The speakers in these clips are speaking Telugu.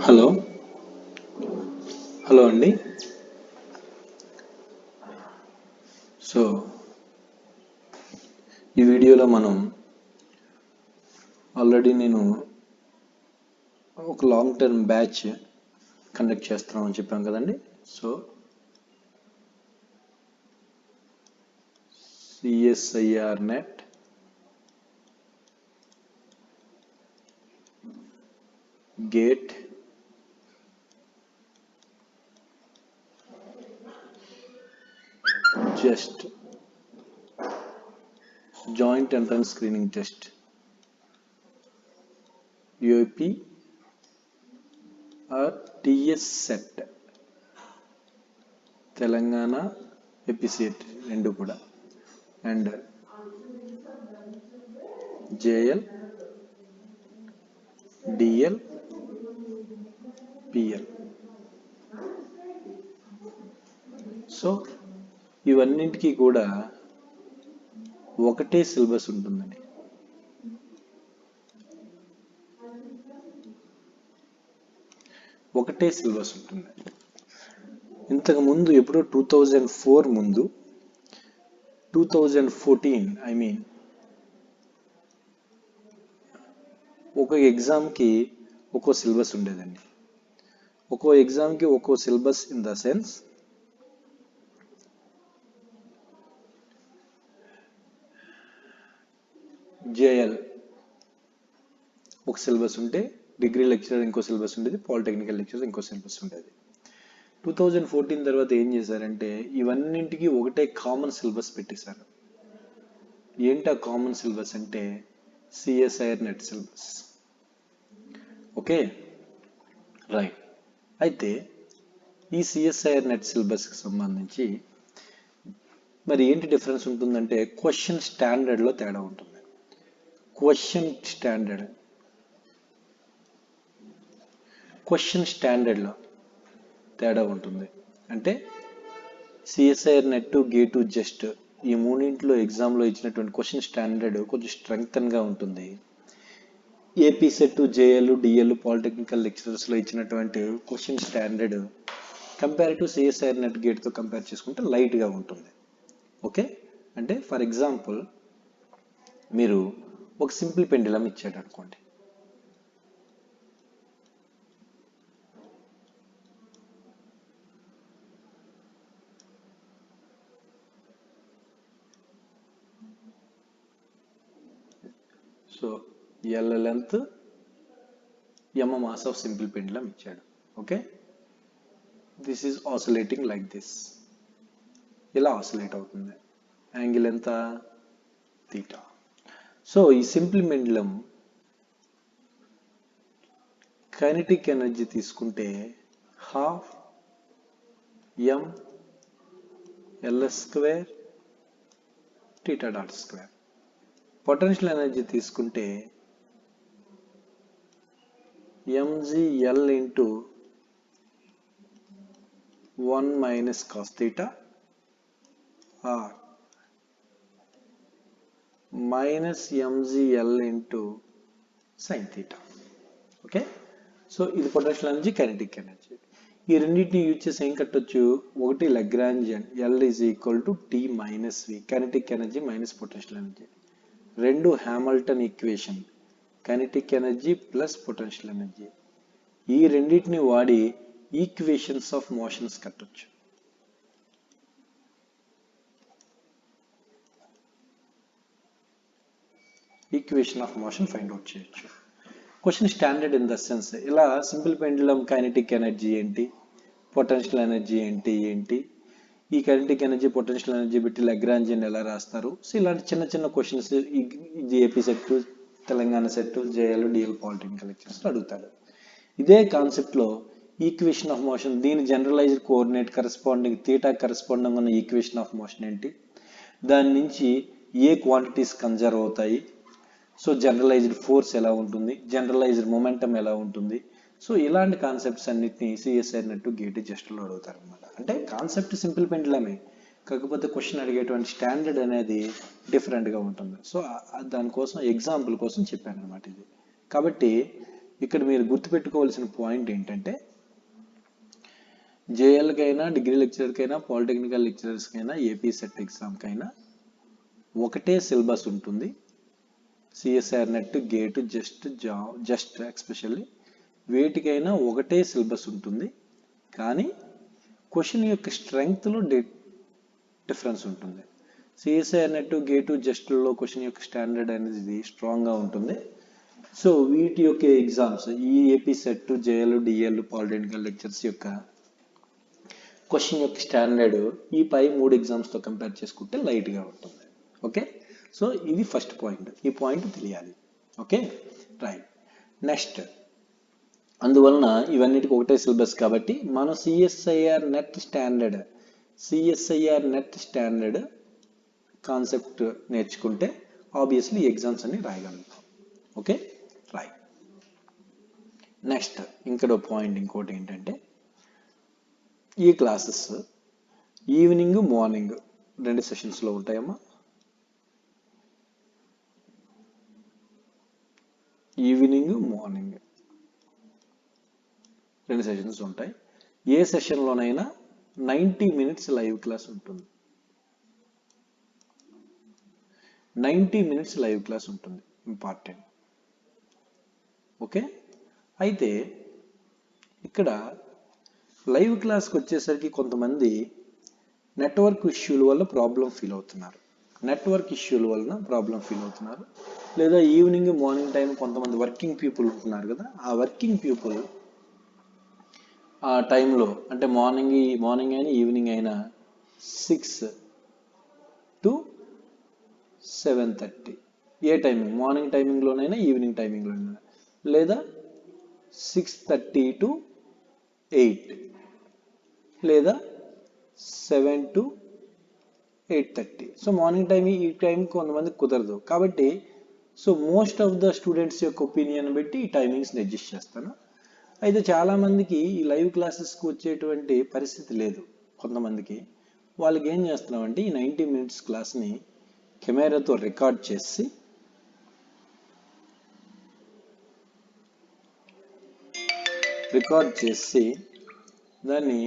హలో హలో అండి. సో ఈ వీడియోలో మనం ఆల్రెడీ నేను ఒక లాంగ్ టర్మ్ బ్యాచ్ కండక్ట్ చేస్తున్నామని చెప్పాం కదండి. So CSIR NET GATE JEST joint entrance screening test UP or TS SET Telangana AP SET రెండు కూడా and JL DL PL. So ఇవన్నింటికి కూడా ఒకటే సిలబస్ ఉంటుందండి. ఒకటే సిలబస్ ఉంటుంది. ఇంతకు ముందు ఎప్పుడో 2004 ముందు 2014 ఒక ఎగ్జామ్కి ఒక్కో సిలబస్ ఉండేదండి. ఒక్కో ఎగ్జామ్కి ఒక్కో syllabus in the sense JL ఒక సిలబస్ ఉంటే డిగ్రీ లెక్చరర్ ఇంకో సిలబస్ ఉండేది, పాలిటెక్నికల్ లెక్చరర్ ఇంకో సిలబస్ ఉండేది. 2014 తర్వాత ఏం చేశారంటే ఇవన్నింటికి ఒకటే కామన్ సిలబస్ పెట్టేశారు. ఏంటి ఆ కామన్ సిలబస్ అంటే CSIR net syllabus. Okay right. అయితే ఈ సిఎస్ఐఆర్ నెట్ సిలబస్కి సంబంధించి మరి ఏంటి డిఫరెన్స్ ఉంటుందంటే క్వశ్చన్ స్టాండర్డ్లో తేడా ఉంటుంది. క్వశ్చన్ స్టాండర్డ్లో తేడా ఉంటుంది. అంటే సిఎస్ఐఆర్ నెట్ గేటు జస్ట్ ఈ మూడింట్లో ఎగ్జామ్లో ఇచ్చినటువంటి క్వశ్చన్ స్టాండర్డ్ కొంచెం స్ట్రెంగ్తన్గా ఉంటుంది. AP SET JL DL polytechnical లెక్చరర్స్లో ఇచ్చినటువంటి question standard compare to CSIR NET గేట్తో కంపేర్ చేసుకుంటే లైట్గా ఉంటుంది. ఓకే, అంటే ఫర్ ఎగ్జాంపుల్ మీరు ఒక సింపుల్ పెండులం ఇచ్చాడు అనుకోండి. So L length m mass of simple pendulum ఇచ్చాడు. Okay, this is oscillating like this. ఇలా ఆసిలేట్ అవుతుంది. యాంగిల్ ఎంత? తీటా. సో ఈ సింపుల్ పెండులం కైనెటిక్ ఎనర్జీ తీసుకుంటే half m ls square theta dot square. Potential energy తీసుకుంటే mgl into 1 minus cos theta or minus mgl into sine theta. Okay, so ఇది పొటెన్షియల్ ఎనర్జీ, కైనెటిక్ ఎనర్జీ. ఈ రెండింటిని యూజ్ చేసి ఏం కట్టొచ్చు? ఒకటి Lagrangian L is equal to T minus V, kinetic energy minus potential energy. రెండు Hamilton equation, kinetic energy plus potential energy. ఈ రెండింటిని వాడి ఈక్వేషన్స్ ఆఫ్ మోషన్స్ కట్టొచ్చు. Equation of motion find out చేయొచ్చు. Question standard in the sense ఇలా సింపుల్ పెండులం కైనెటిక్ ఎనర్జీ ఏంటి, పొటెన్షియల్ ఎనర్జీ ఏంటి, ఈ కైనెటిక్ ఎనర్జీ పొటెన్షియల్ ఎనర్జీ పెట్టి లగ్రాంజియన్ ఎలా రాస్తారు. సో ఇలాంటి చిన్న చిన్న questions AP SET, Telangana SET, JL DL polytechnical lectures అడుగుతాడు. ఇదే కాన్సెప్ట్లో ఈక్వేషన్ ఆఫ్ మోషన్, దీని generalised coordinate corresponding theta corresponding ఉన్న ఈక్వేషన్ ఆఫ్ మోషన్ ఏంటి, దాని నుంచి ఏ క్వాంటిటీస్ కన్జర్వ్ అవుతాయి, సో జనరలైజ్డ్ ఫోర్స్ ఎలా ఉంటుంది, జనరలైజ్డ్ మొమెంటం ఎలా ఉంటుంది. సో ఇలాంటి కాన్సెప్ట్స్ అన్నిటిని సిఎస్ఐఆర్ నెట్ గేట్ జస్ట్లో అడుగుతారు అనమాట. అంటే కాన్సెప్ట్ సింపుల్ పెండులమే, కాకపోతే క్వశ్చన్ అడిగేటువంటి స్టాండర్డ్ అనేది డిఫరెంట్గా ఉంటుంది. సో దానికోసం ఎగ్జాంపుల్ కోసం చెప్పాను అనమాట ఇది. కాబట్టి ఇక్కడ మీరు గుర్తుపెట్టుకోవాల్సిన పాయింట్ ఏంటంటే జేఎల్కైనా డిగ్రీ లెక్చరర్కైనా పాలిటెక్నికల్ లెక్చరర్స్కైనా ఏపీ సెట్ ఎగ్జామ్కైనా ఒకటే సిలబస్ ఉంటుంది. CSR NET GATE JEST especially వేటికైనా ఒకటే సిలబస్ ఉంటుంది. కానీ క్వశ్చన్ యొక్క స్ట్రెంగ్త్లో డిఫరెన్స్ ఉంటుంది. సిఎస్ఆర్ నెట్ గేటు జస్ట్లో క్వశ్చన్ యొక్క స్టాండర్డ్ అనేది స్ట్రాంగ్గా ఉంటుంది. సో వీటి యొక్క ఎగ్జామ్స్ ఈ AP SET JL DL polytechnical lectures యొక్క క్వశ్చన్ యొక్క స్టాండర్డ్ ఈ పై 3 ఎగ్జామ్స్తో కంపేర్ చేసుకుంటే లైట్గా ఉంటుంది. ఓకే, సో ఇది ఫస్ట్ పాయింట్. ఈ పాయింట్ తెలియాలి. Okay, right. నెక్స్ట్, అందువలన ఇవన్నిటికి ఒకటే సిలబస్ కాబట్టి మనం సిఎస్ఐఆర్ నెట్ స్టాండర్డ్ కాన్సెప్ట్ నేర్చుకుంటే ఆబ్వియస్లీ ఎగ్జామ్స్ అన్ని రాయగలుగుతాం. Okay, right. నెక్స్ట్ ఇంకో పాయింట్ ఇంకోటి ఏంటంటే ఈ క్లాసెస్ ఈవినింగ్ మార్నింగ్ 2 సెషన్స్లో ఉంటాయమ్మా. ఈవినింగ్ మార్నింగ్ 2 సెషన్స్ ఉంటాయి. ఏ సెషన్లోనైనా 90 minutes లైవ్ క్లాస్ ఉంటుంది. 90 minutes లైవ్ క్లాస్ ఉంటుంది, ఇంపార్టెంట్. ఓకే, అయితే ఇక్కడ లైవ్ క్లాస్కి వచ్చేసరికి కొంతమంది నెట్వర్క్ ఇష్యూల వల్ల ప్రాబ్లం ఫీల్ అవుతున్నారు. లేదా ఈవినింగ్ మార్నింగ్ టైం కొంతమంది వర్కింగ్ పీపుల్ ఉంటున్నారు కదా, ఆ వర్కింగ్ పీపుల్ ఆ టైంలో అంటే మార్నింగ్ అయినా ఈవినింగ్ అయినా 6 to 7:30 ఏ టైమింగ్, మార్నింగ్ టైమింగ్లోనైనా ఈవినింగ్ టైమింగ్లోనైనా, లేదా 6:30 to 8 లేదా 7 to 8:30. సో మార్నింగ్ టైం ఈ టైం కొంతమంది కుదరదు కాబట్టి so most of the students యొక్క ఒపీనియన్ బట్టి ఈ టైమింగ్స్ని అడ్జస్ట్ చేస్తాను. అయితే చాలామందికి ఈ లైవ్ క్లాసెస్కి వచ్చేటువంటి పరిస్థితి లేదు. కొంతమందికి వాళ్ళకి ఏం చేస్తున్నామంటే ఈ 90 minutes క్లాస్ని కెమెరాతో రికార్డ్ చేసి దాన్ని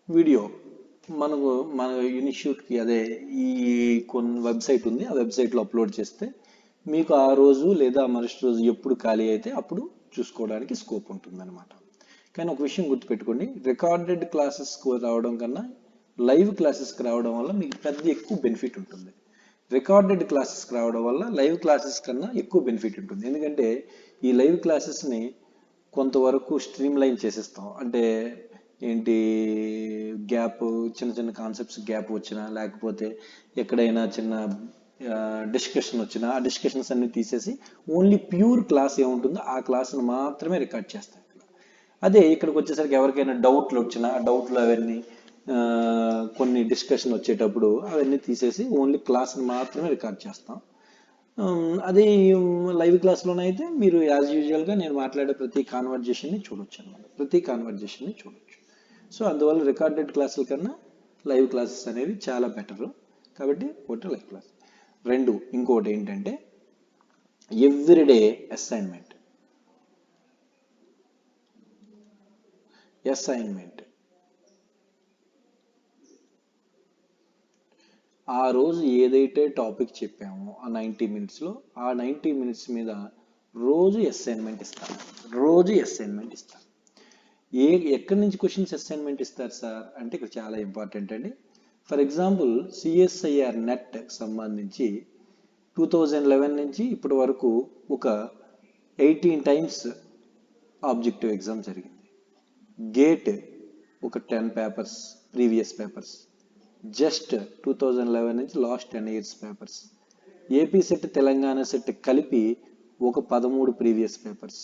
వీడియో మన ఇన్స్టిట్యూట్కి అదే ఈ కొన్ని వెబ్సైట్ ఉంది, ఆ వెబ్సైట్లో అప్లోడ్ చేస్తే మీకు ఆ రోజు లేదా మరుసటి రోజు ఎప్పుడు ఖాళీ అయితే అప్పుడు చూసుకోవడానికి స్కోప్ ఉంటుందన్నమాట. కానీ ఒక విషయం గుర్తుపెట్టుకోండి, రికార్డెడ్ క్లాసెస్కి రావడం కన్నా లైవ్ క్లాసెస్కి రావడం వల్ల మీకు ఎక్కువ బెనిఫిట్ ఉంటుంది. రికార్డెడ్ క్లాసెస్కి రావడం వల్ల లైవ్ క్లాసెస్ కన్నా ఎక్కువ బెనిఫిట్ ఉంటుంది. ఎందుకంటే ఈ లైవ్ క్లాసెస్ని కొంతవరకు స్ట్రీమ్ లైన్ చేసేస్తాం. అంటే ఏంటి, చిన్న కాన్సెప్ట్స్ గ్యాప్ వచ్చినా లేకపోతే ఎక్కడైనా చిన్న డిస్కషన్ వచ్చినా ఆ డిస్కషన్స్ అన్ని తీసేసి ఓన్లీ ప్యూర్ క్లాస్ ఏముంటుందో ఆ క్లాస్ని మాత్రమే రికార్డ్ చేస్తాం. అదే ఇక్కడికి వచ్చేసరికి ఎవరికైనా డౌట్లు వచ్చినా ఆ డౌట్లు అవన్నీ కొన్ని డిస్కషన్ వచ్చేటప్పుడు అవన్నీ తీసేసి ఓన్లీ క్లాస్ని మాత్రమే రికార్డ్ చేస్తాం. అదే లైవ్ క్లాస్లోనైతే మీరు యాజ్ యూజువల్గా నేను మాట్లాడే ప్రతి కాన్వర్జేషన్ని చూడొచ్చు అన్నమాట. సో అందువల్ల రికార్డెడ్ క్లాసుల కన్నా లైవ్ క్లాసెస్ అనేవి చాలా బెటరు. కాబట్టి ఒకటి లైవ్ క్లాస్. 2 ఇంకోటి ఏంటంటే ఎవ్రీడే అసైన్మెంట్. ఆ రోజు ఏదైతే టాపిక్ చెప్పామో ఆ 90 minutesలో ఆ 90 minutes మీద రోజు అసైన్మెంట్ ఇస్తాను. ఎక్కడి నుంచి క్వశ్చన్స్ అసైన్మెంట్ ఇస్తారు సార్ అంటే ఇక్కడ చాలా ఇంపార్టెంట్ అండి. ఫర్ ఎగ్జాంపుల్ సిఎస్ఐఆర్ నెట్ సంబంధించి 2011 నుంచి ఇప్పటి వరకు ఒక 18 times ఆబ్జెక్టివ్ ఎగ్జామ్ జరిగింది. గేట్ ఒక 10 పేపర్స్ ప్రీవియస్ పేపర్స్, జస్ట్ 2011 నుంచి last 10 years papers, AP SET Telangana set కలిపి ఒక 13 previous papers,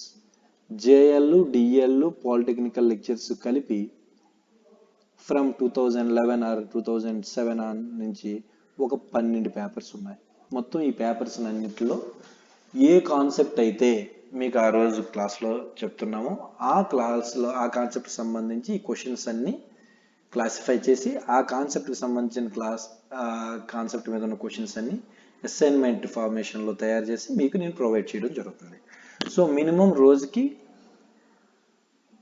JL DL polytechnical lectures కలిపి ఫ్రమ్ 2011 ఆర్ 2007 నుంచి ఒక 12 పేపర్స్ ఉన్నాయి. మొత్తం ఈ పేపర్స్ అన్నింటిలో ఏ కాన్సెప్ట్ అయితే మీకు ఆ రోజు క్లాస్లో చెప్తున్నామో ఆ కాన్సెప్ట్ సంబంధించి ఈ క్వశ్చన్స్ అన్ని క్లాసిఫై చేసి ఆ కాన్సెప్ట్కి సంబంధించిన కాన్సెప్ట్ మీద ఉన్న క్వశ్చన్స్ అన్ని అసైన్మెంట్ ఫార్మేషన్లో తయారు చేసి మీకు నేను ప్రొవైడ్ చేయడం జరుగుతుంది. సో మినిమం రోజుకి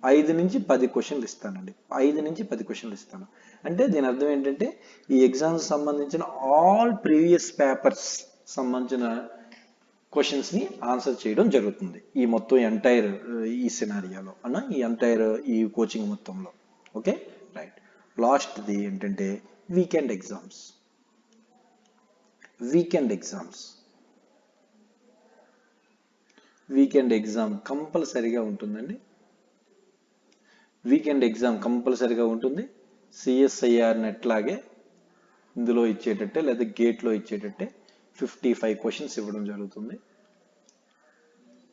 5 నుంచి 10 క్వశ్చన్లు ఇస్తానండి. 5 నుంచి 10 క్వశ్చన్లు ఇస్తాను. అంటే దీని అర్థం ఏంటంటే ఈ ఎగ్జామ్స్ సంబంధించిన ఆల్ ప్రీవియస్ పేపర్స్ సంబంధించిన క్వశ్చన్స్ని ఆన్సర్ చేయడం జరుగుతుంది ఈ మొత్తం ఎంటైర్ ఈ సినారియాలో ఈ ఎంటైర్ ఈ కోచింగ్ మొత్తంలో. Okay right. లాస్ట్ది ఏంటంటే వీకెండ్ ఎగ్జామ్స్. వీకెండ్ ఎగ్జామ్ కంపల్సరీగా ఉంటుందండి. వీకెండ్ ఎగ్జామ్ కంపల్సరీగా ఉంటుంది. సిఎస్ఐఆర్ నెట్లాగే ఇందులో ఇచ్చేటట్టే లేదా గేట్లో ఇచ్చేటట్టే 55 క్వశ్చన్స్ ఇవ్వడం జరుగుతుంది.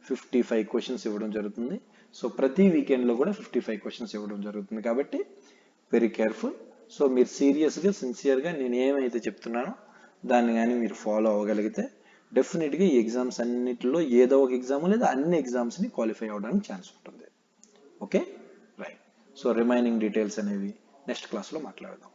55 క్వశ్చన్స్ ఇవ్వడం జరుగుతుంది. సో ప్రతి వీకెండ్లో కూడా 55 క్వశ్చన్స్ ఇవ్వడం జరుగుతుంది. కాబట్టి వెరీ కేర్ఫుల్. సో మీరు సీరియస్గా సిన్సియర్గా నేను ఏమైతే చెప్తున్నానో దాన్ని కానీ మీరు ఫాలో అవ్వగలిగితే డెఫినెట్గా ఈ ఎగ్జామ్స్ అన్నిటిలో ఏదో ఒక ఎగ్జామ్ లేదా అన్ని ఎగ్జామ్స్ని క్వాలిఫై అవ్వడానికి ఛాన్స్ ఉంటుంది. Okay right. So remaining details అనేవి నెక్స్ట్ క్లాస్లో మాట్లాడదాం.